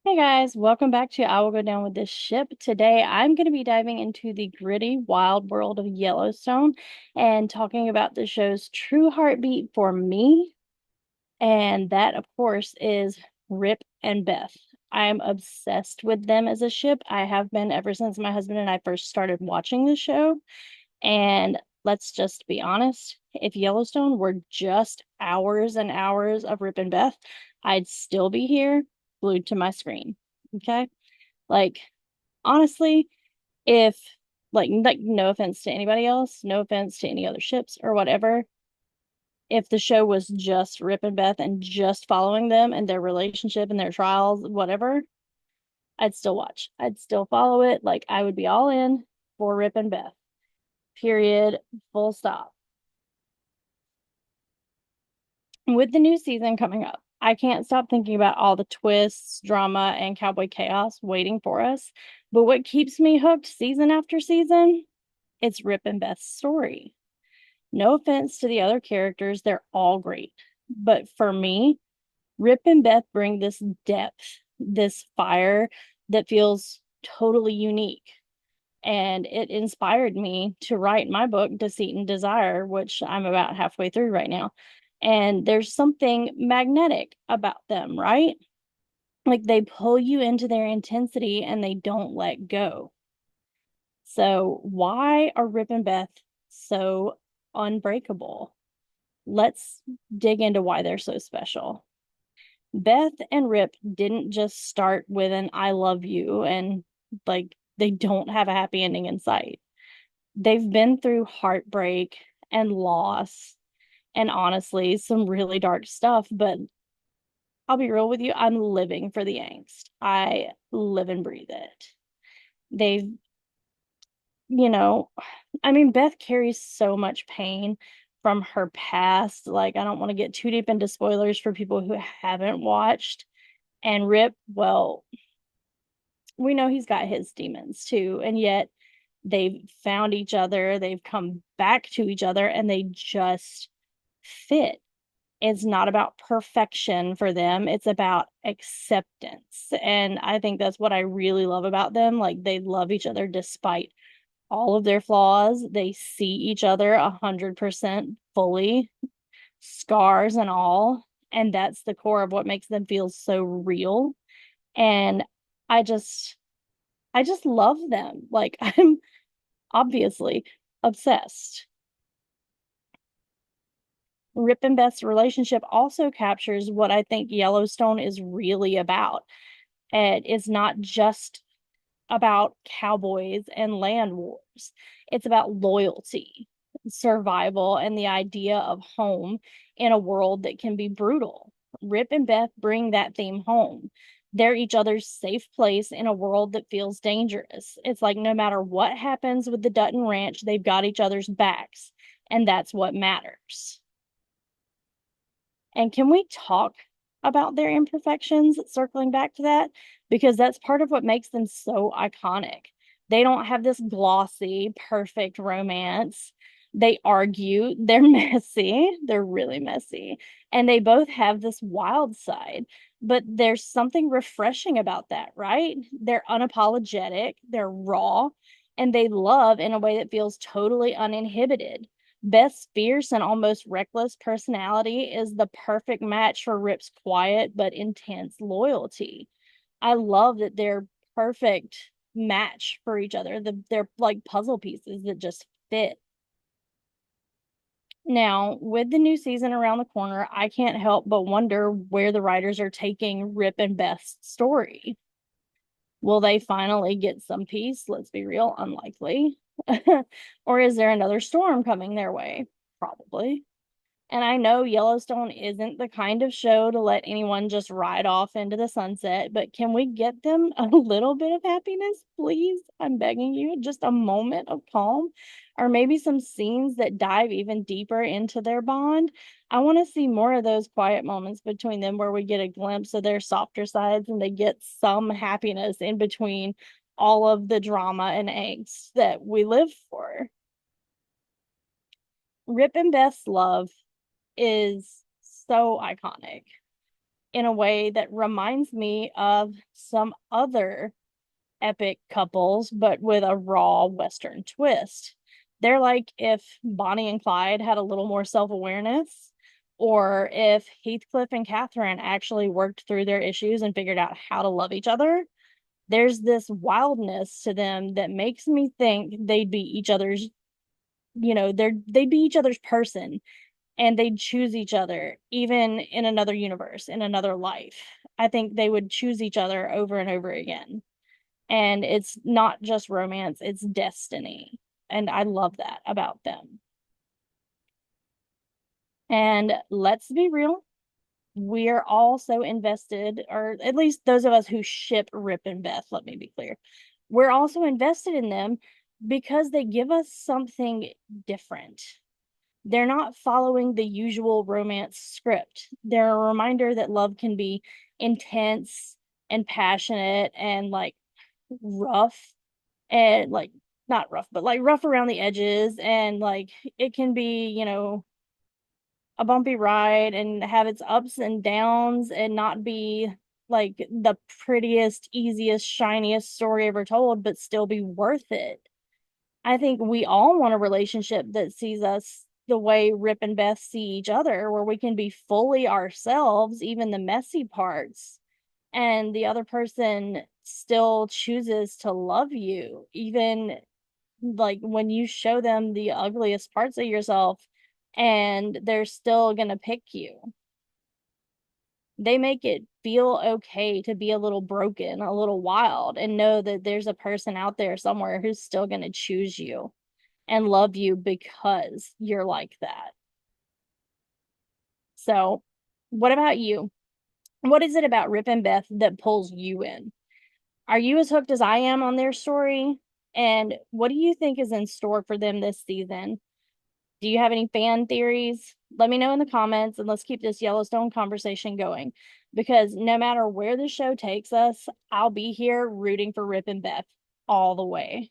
Hey guys, welcome back to I Will Go Down with This Ship. Today I'm going to be diving into the gritty, wild world of Yellowstone and talking about the show's true heartbeat for me. And that, of course, is Rip and Beth. I am obsessed with them as a ship. I have been ever since my husband and I first started watching the show. And let's just be honest, if Yellowstone were just hours and hours of Rip and Beth, I'd still be here glued to my screen. Okay. Like, honestly, if, like, no offense to anybody else, no offense to any other ships or whatever, if the show was just Rip and Beth and just following them and their relationship and their trials, whatever, I'd still watch. I'd still follow it. Like, I would be all in for Rip and Beth. Period. Full stop. With the new season coming up, I can't stop thinking about all the twists, drama, and cowboy chaos waiting for us. But what keeps me hooked season after season? It's Rip and Beth's story. No offense to the other characters, they're all great. But for me, Rip and Beth bring this depth, this fire that feels totally unique. And it inspired me to write my book, Deceit and Desire, which I'm about halfway through right now. And there's something magnetic about them, right? Like they pull you into their intensity and they don't let go. So, why are Rip and Beth so unbreakable? Let's dig into why they're so special. Beth and Rip didn't just start with an I love you and like they don't have a happy ending in sight. They've been through heartbreak and loss and honestly some really dark stuff, but I'll be real with you, I'm living for the angst. I live and breathe it. They've, you know, I mean, Beth carries so much pain from her past. Like, I don't want to get too deep into spoilers for people who haven't watched. And Rip, well, we know he's got his demons too. And yet they've found each other, they've come back to each other, and they just fit. It's not about perfection for them, it's about acceptance. And I think that's what I really love about them. Like, they love each other despite all of their flaws. They see each other 100% fully, scars and all. And that's the core of what makes them feel so real. And I just, I just love them. Like, I'm obviously obsessed. Rip and Beth's relationship also captures what I think Yellowstone is really about. And it's not just about cowboys and land wars. It's about loyalty, survival, and the idea of home in a world that can be brutal. Rip and Beth bring that theme home. They're each other's safe place in a world that feels dangerous. It's like no matter what happens with the Dutton Ranch, they've got each other's backs, and that's what matters. And can we talk about their imperfections, circling back to that? Because that's part of what makes them so iconic. They don't have this glossy, perfect romance. They argue, they're messy, they're really messy, and they both have this wild side. But there's something refreshing about that, right? They're unapologetic, they're raw, and they love in a way that feels totally uninhibited. Beth's fierce and almost reckless personality is the perfect match for Rip's quiet but intense loyalty. I love that they're perfect match for each other. They're like puzzle pieces that just fit. Now, with the new season around the corner, I can't help but wonder where the writers are taking Rip and Beth's story. Will they finally get some peace? Let's be real, unlikely. Or is there another storm coming their way? Probably. And I know Yellowstone isn't the kind of show to let anyone just ride off into the sunset, but can we get them a little bit of happiness, please? I'm begging you, just a moment of calm, or maybe some scenes that dive even deeper into their bond. I want to see more of those quiet moments between them where we get a glimpse of their softer sides and they get some happiness in between all of the drama and angst that we live for. Rip and Beth's love is so iconic. in a way that reminds me of some other epic couples, but with a raw Western twist. They're like if Bonnie and Clyde had a little more self awareness, or if Heathcliff and Catherine actually worked through their issues and figured out how to love each other. There's this wildness to them that makes me think they'd be each other's, they'd be each other's person, and they'd choose each other even in another universe, in another life. I think they would choose each other over and over again. And it's not just romance, it's destiny. And I love that about them. And let's be real, we're all so invested, or at least those of us who ship Rip and Beth, let me be clear. We're also invested in them because they give us something different. They're not following the usual romance script. They're a reminder that love can be intense and passionate and like rough, and like not rough, but like rough around the edges, and like it can be, a bumpy ride and have its ups and downs and not be like the prettiest, easiest, shiniest story ever told, but still be worth it. I think we all want a relationship that sees us the way Rip and Beth see each other, where we can be fully ourselves, even the messy parts, and the other person still chooses to love you, even like when you show them the ugliest parts of yourself, and they're still gonna pick you. They make it feel okay to be a little broken, a little wild, and know that there's a person out there somewhere who's still gonna choose you and love you because you're like that. So, what about you? What is it about Rip and Beth that pulls you in? Are you as hooked as I am on their story? And what do you think is in store for them this season? Do you have any fan theories? Let me know in the comments, and let's keep this Yellowstone conversation going. Because no matter where the show takes us, I'll be here rooting for Rip and Beth all the way.